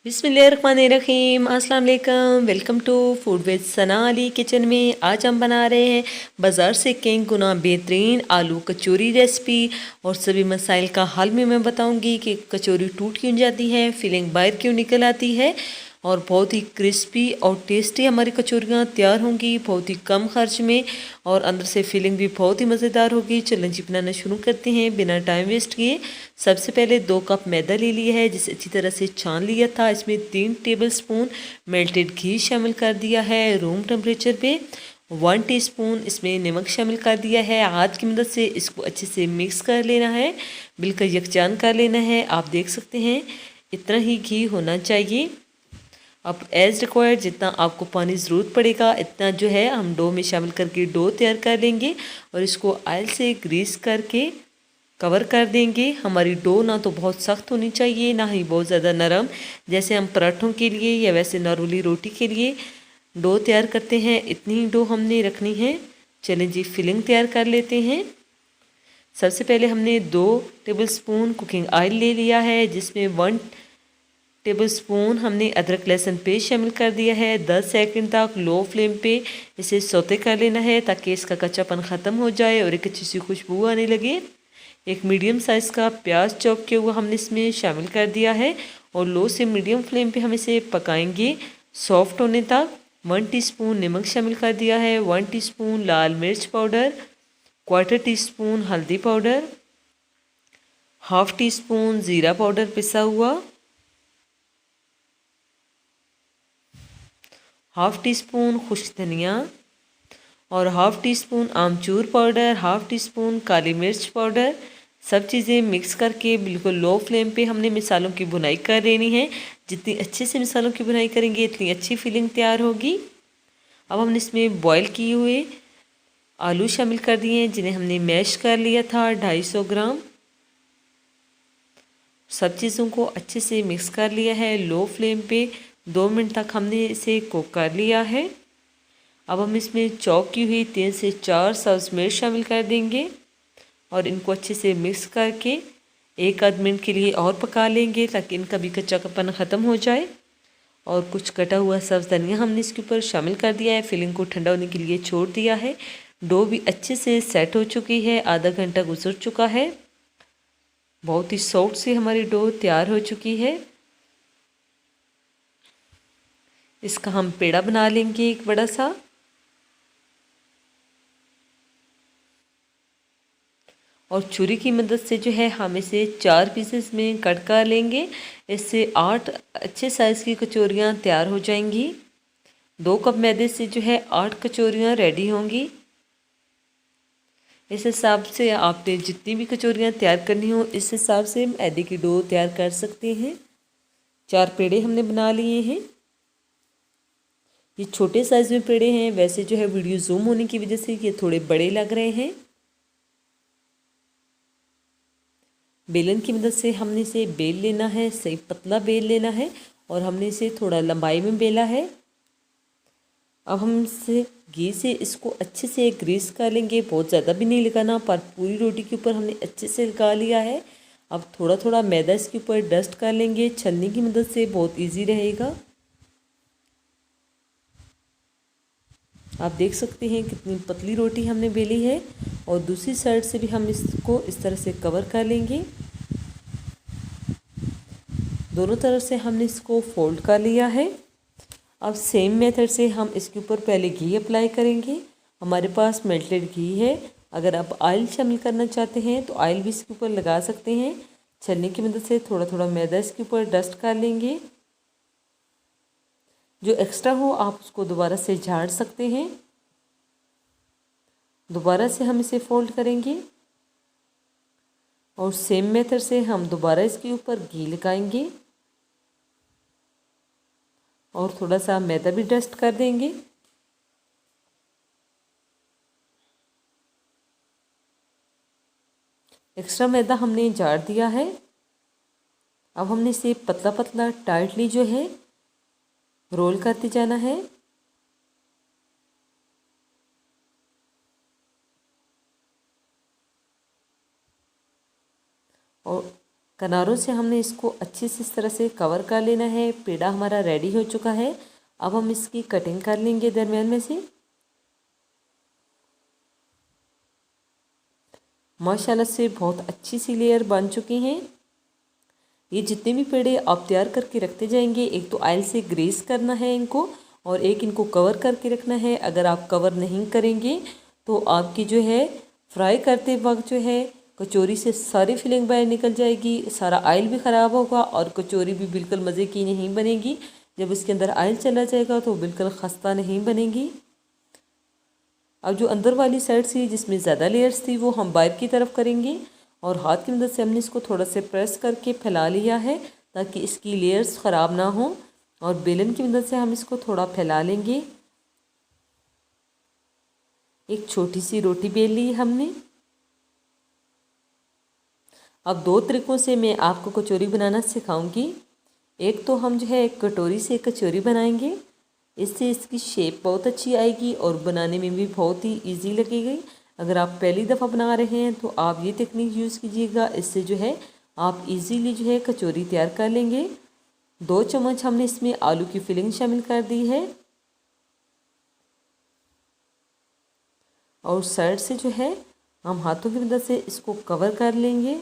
बिस्मिल्लाहिर्रहमानिर्रहीम अस्सलाम वालेकुम। Welcome to food with Sana Ali kitchen में। आज हम बना रहे हैं बाज़ार से कई गुना बेहतरीन आलू कचौरी रेसिपी। और सभी मसाइल का हल में मैं बताऊंगी कि कचौरी टूट क्यों जाती है, फिलिंग बाहर क्यों निकल आती है और बहुत ही क्रिस्पी और टेस्टी हमारी कचौरियाँ तैयार होंगी बहुत ही कम खर्च में और अंदर से फिलिंग भी बहुत ही मज़ेदार होगी। चलें जी बनाना शुरू करते हैं बिना टाइम वेस्ट किए। सबसे पहले 2 कप मैदा ले लिया है जिसे अच्छी तरह से छान लिया था। इसमें 3 टेबलस्पून मेल्टेड घी शामिल कर दिया है रूम टेम्परेचर पे। 1 टीस्पून इसमें नमक शामिल कर दिया है। हाथ की मदद से इसको अच्छे से मिक्स कर लेना है, बिल्कुल यकजान कर लेना है। आप देख सकते हैं इतना ही घी होना चाहिए। अब एज रिक्वायर्ड जितना आपको पानी ज़रूरत पड़ेगा इतना जो है हम डो में शामिल करके डो तैयार कर लेंगे और इसको ऑयल से ग्रीस करके कवर कर देंगे। हमारी डो ना तो बहुत सख्त होनी चाहिए ना ही बहुत ज़्यादा नरम, जैसे हम पराठों के लिए या वैसे नॉर्मली रोटी के लिए डो तैयार करते हैं इतनी ही डो हमने रखनी है। चलें जी फिलिंग तैयार कर लेते हैं। सबसे पहले हमने 2 टेबलस्पून कुकिंग ऑयल ले लिया है जिसमें 1 टेबलस्पून हमने अदरक लहसुन पेस्ट शामिल कर दिया है। 10 सेकंड तक लो फ्लेम पे इसे सौते कर लेना है ताकि इसका कच्चापन ख़त्म हो जाए और एक अच्छी सी खुशबू आने लगे। एक मीडियम साइज़ का प्याज चॉप किया हुआ हमने इसमें शामिल कर दिया है और लो से मीडियम फ्लेम पे हम इसे पकाएंगे सॉफ्ट होने तक। 1 टीस्पून नमक शामिल कर दिया है, 1 टीस्पून लाल मिर्च पाउडर, 1/4 टीस्पून हल्दी पाउडर, 1/2 टीस्पून ज़ीरा पाउडर पिसा हुआ, 1/2 टीस्पून खुश्क धनिया और 1/2 टीस्पून आमचूर पाउडर, 1/2 टीस्पून काली मिर्च पाउडर। सब चीज़ें मिक्स करके बिल्कुल लो फ्लेम पे हमने मिसालों की भुनाई कर लेनी है। जितनी अच्छे से मिसालों की भुनाई करेंगे इतनी अच्छी फिलिंग तैयार होगी। अब हमने इसमें बॉईल किए हुए आलू शामिल कर दिए हैं जिन्हें हमने मैश कर लिया था 250 ग्राम। सब चीज़ों को अच्छे से मिक्स कर लिया है। लो फ्लेम पे 2 मिनट तक हमने इसे कुक कर लिया है। अब हम इसमें चॉप की हुई 3 से 4 सब्ज़ मिर्च शामिल कर देंगे और इनको अच्छे से मिक्स करके 1 आध मिनट के लिए और पका लेंगे ताकि इनका भी कच्चापन ख़त्म हो जाए। और कुछ कटा हुआ सब्ज़ धनिया हमने इसके ऊपर शामिल कर दिया है। फिलिंग को ठंडा होने के लिए छोड़ दिया है। डो भी अच्छे से सेट हो चुकी है, आधा घंटा गुजर चुका है। बहुत ही सॉफ्ट सी हमारी डो तैयार हो चुकी है। इसका हम पेड़ा बना लेंगे एक बड़ा सा और छुरी की मदद से जो है हम इसे 4 पीसेस में कट कर लेंगे। इससे 8 अच्छे साइज़ की कचौरियाँ तैयार हो जाएंगी। 2 कप मैदे से जो है 8 कचौरियाँ रेडी होंगी। इस हिसाब से आपने जितनी भी कचौरियाँ तैयार करनी हो इस हिसाब से मैदे की डो तैयार कर सकते हैं। 4 पेड़े हमने बना लिए हैं। ये छोटे साइज़ में पेड़े हैं, वैसे जो है वीडियो जूम होने की वजह से ये थोड़े बड़े लग रहे हैं। बेलन की मदद से हमने इसे बेल लेना है, सही पतला बेल लेना है और हमने इसे थोड़ा लंबाई में बेला है। अब हम इसे घी से इसको अच्छे से ग्रीस कर लेंगे, बहुत ज़्यादा भी नहीं लगाना पर पूरी रोटी के ऊपर हमने अच्छे से लगा लिया है। अब थोड़ा थोड़ा मैदा इसके ऊपर डस्ट कर लेंगे, छलनी की मदद से बहुत इजी रहेगा। आप देख सकते हैं कितनी पतली रोटी हमने बेली है और दूसरी साइड से भी हम इसको इस तरह से कवर कर लेंगे। दोनों तरफ से हमने इसको फोल्ड कर लिया है। अब सेम मेथड से हम इसके ऊपर पहले घी अप्लाई करेंगे। हमारे पास मेल्टेड घी है, अगर आप ऑयल शामिल करना चाहते हैं तो ऑयल भी इसके ऊपर लगा सकते हैं। छलनी की मदद से थोड़ा थोड़ा मैदा इसके ऊपर डस्ट कर लेंगे। जो एक्स्ट्रा हो आप उसको दोबारा से झाड़ सकते हैं। दोबारा से हम इसे फोल्ड करेंगे और सेम मेथड से हम दोबारा इसके ऊपर घी लगाएंगे और थोड़ा सा मैदा भी डस्ट कर देंगे। एक्स्ट्रा मैदा हमने झाड़ दिया है। अब हमने इसे पतला पतला टाइटली जो है रोल करते जाना है। और किनारों से हमने इसको अच्छे से इस तरह से कवर कर लेना है। पेड़ा हमारा रेडी हो चुका है। अब हम इसकी कटिंग कर लेंगे दरमियान में से। माशाल्लाह से बहुत अच्छी सी लेयर बन चुकी हैं। ये जितने भी पेड़े आप तैयार करके रखते जाएंगे, एक तो ऑयल से ग्रीस करना है इनको और एक इनको कवर करके रखना है। अगर आप कवर नहीं करेंगे तो आपकी जो है फ्राई करते वक्त जो है कचौरी से सारी फिलिंग बाहर निकल जाएगी, सारा ऑयल भी ख़राब होगा और कचौरी भी बिल्कुल मज़े की नहीं बनेगी। जब इसके अंदर ऑयल चला जाएगा तो बिल्कुल खस्ता नहीं बनेगी। अब जो अंदर वाली साइड थी जिसमें ज़्यादा लेयर्स थी वो हम बाहर की तरफ करेंगे और हाथ की मदद से हमने इसको थोड़ा से प्रेस करके फैला लिया है ताकि इसकी लेयर्स ख़राब ना हो। और बेलन की मदद से हम इसको थोड़ा फैला लेंगे। एक छोटी सी रोटी बेल ली हमने। अब दो तरीक़ों से मैं आपको कचौरी बनाना सिखाऊंगी। एक तो हम जो है एक कटोरी से कचौरी बनाएंगे, इससे इसकी शेप बहुत अच्छी आएगी और बनाने में भी बहुत ही इजी लगेगी। अगर आप पहली दफ़ा बना रहे हैं तो आप ये टेक्निक यूज़ कीजिएगा, इससे जो है आप इजीली जो है कचौरी तैयार कर लेंगे। 2 चम्मच हमने इसमें आलू की फिलिंग शामिल कर दी है और साइड से जो है हम हाथों की मदद से इसको कवर कर लेंगे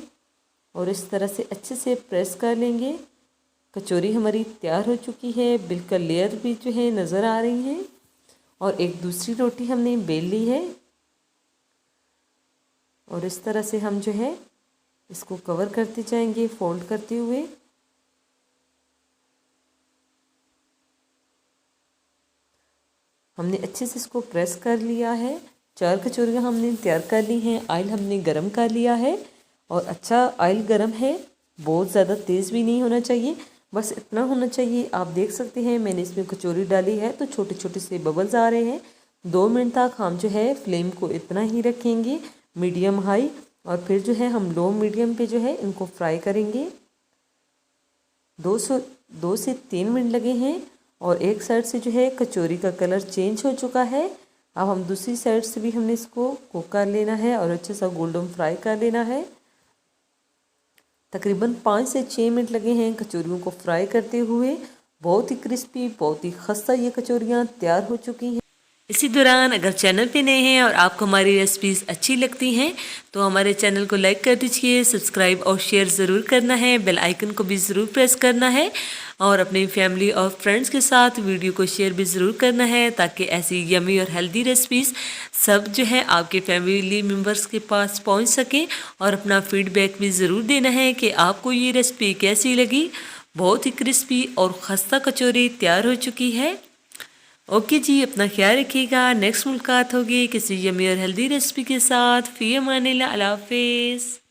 और इस तरह से अच्छे से प्रेस कर लेंगे। कचौरी हमारी तैयार हो चुकी है, बिल्कुल लेयर भी जो है नज़र आ रही है। और एक दूसरी रोटी हमने बेल ली है और इस तरह से हम जो है इसको कवर करते जाएंगे फोल्ड करते हुए। हमने अच्छे से इसको प्रेस कर लिया है। 4 कचौरियाँ हमने तैयार कर ली हैं। ऑयल हमने गरम कर लिया है और अच्छा ऑयल गरम है, बहुत ज़्यादा तेज़ भी नहीं होना चाहिए, बस इतना होना चाहिए। आप देख सकते हैं मैंने इसमें कचौरी डाली है तो छोटे छोटे से बबल्स आ रहे हैं। 2 मिनट तक हम जो है फ्लेम को इतना ही रखेंगे, मीडियम हाई, और फिर जो है हम लो मीडियम पे जो है इनको फ्राई करेंगे। 2 से 3 मिनट लगे हैं और एक साइड से जो है कचौरी का कलर चेंज हो चुका है। अब हम दूसरी साइड से भी हमने इसको कुक कर लेना है और अच्छे से गोल्डन फ्राई कर लेना है। तकरीबन 5 से 6 मिनट लगे हैं कचौरियों को फ्राई करते हुए। बहुत ही क्रिस्पी, बहुत ही खस्ता ये कचौरियाँ तैयार हो चुकी हैं। इसी दौरान अगर चैनल पे नए हैं और आपको हमारी रेसिपीज़ अच्छी लगती हैं तो हमारे चैनल को लाइक कर दीजिए, सब्सक्राइब और शेयर ज़रूर करना है, बेल आइकन को भी ज़रूर प्रेस करना है और अपनी फैमिली और फ्रेंड्स के साथ वीडियो को शेयर भी ज़रूर करना है ताकि ऐसी यमी और हेल्दी रेसिपीज़ सब जो है आपके फैमिली मेम्बर्स के पास पहुंच सकें। और अपना फीडबैक भी ज़रूर देना है कि आपको ये रेसिपी कैसी लगी। बहुत ही क्रिस्पी और खस्ता कचौरी तैयार हो चुकी है। ओके जी, अपना ख्याल रखिएगा। नेक्स्ट मुलाकात होगी किसी यमी और हेल्दी रेसिपी के साथ। फ़ी अमानिल्लाह, अल्लाह हाफ़िज़।